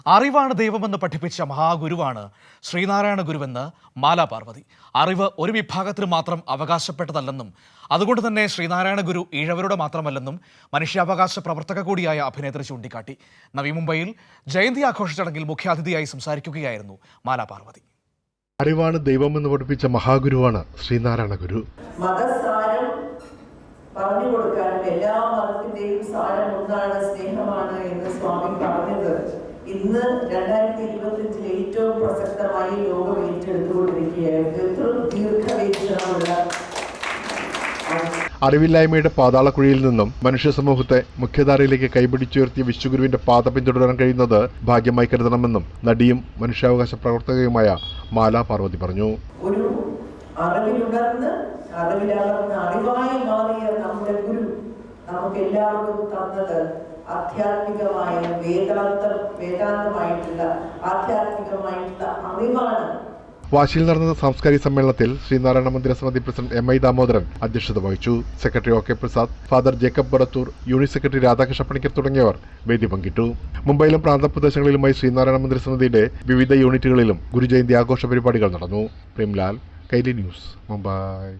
അറിവാണ് ദൈവമെന്ന് പഠിപ്പിച്ച മഹാഗുരുവാണ് ശ്രീനാരായണ ഗുരുവെന്ന് മാലാ പാർവതി. അറിവ് ഒരു വിഭാഗത്തിന് മാത്രം അവകാശപ്പെട്ടതല്ലെന്നും അതുകൊണ്ട് തന്നെ ശ്രീനാരായണ ഗുരു ഈഴവരുടെ മാത്രമല്ലെന്നും മനുഷ്യാവകാശ പ്രവർത്തക കൂടിയായ അഭിനേത്രി ചൂണ്ടിക്കാട്ടി. നവി മുംബൈയിൽ ജയന്തി ആഘോഷ ചടങ്ങിൽ മുഖ്യാതിഥിയായി സംസാരിക്കുകയായിരുന്നു മാലാ പാർവതി. അറിവാണ് ദൈവമെന്ന് പഠിപ്പിച്ച മഹാഗുരുവാണ് ശ്രീനാരായണ ഗുരു. മതസാരം പറഞ്ഞു കൊടുക്കാനും എല്ലാ മതത്തിന്റെയും സാരം ഒന്നാണ്, സ്നേഹമാണ് എന്ന് സ്വാമി പറഞ്ഞത് ഇന്ന് 2025 ഏറ്റവും പ്രസക്തമായി ലോകം ഏറ്റെടുത്തുകൊണ്ടിരിക്കുകയായിരുന്നു. എത്ര ദീർഘവീക്ഷണമുള്ള അറിവില്ലായ്മയുടെ പാതാളക്കുഴിയിൽ നിന്നും മനുഷ്യ സമൂഹത്തെ മുഖ്യധാരയിലേക്ക് കൈപിടിച്ചുയർത്തിയ വിശ്വഗുരുവിന്റെ പാത പിന്തുടരാൻ കഴിയുന്നത് ഭാഗ്യമായി കരുതണമെന്നും നടിയും മനുഷ്യാവകാശ പ്രവർത്തകയുമായ മാലാ പാർവതി പറഞ്ഞു. ഒരു അറിവിലുണർന്ന് അറിവായി മാറിയ നമ്മുടെ ഗുരു നമുക്ക് എല്ലാവർക്കും തന്നത് ആധ്യാത്മികമായ വേദാന്തമായിട്ടുള്ള ആധ്യാത്മികമായിട്ടുള്ള അറിവാണ്. വാശിയിൽ നടന്ന സാംസ്കാരിക സമ്മേളനത്തിൽ ശ്രീനാരായണ മന്ദിര സമിതി പ്രസിഡന്റ് MI ദാമോദരൻ അധ്യക്ഷത വഹിച്ചു. Secretary OK Prasad, father Jacob Barathur, unit secretary Radhakrishna Panicker തുടങ്ങിയവർ വേദി പങ്കിട്ടു. മുംബൈയിലും പ്രാന്തപ്രദേശങ്ങളിലുമായി ശ്രീനാരായണ മന്ദിര സമിതിയുടെ വിവിധ യൂണിറ്റുകളിലും ഗുരുജയന്തി ആഘോഷ പരിപാടികൾ നടന്നു. പ്രേംലാൽ, കൈലി ന്യൂസ്, മുംബൈ.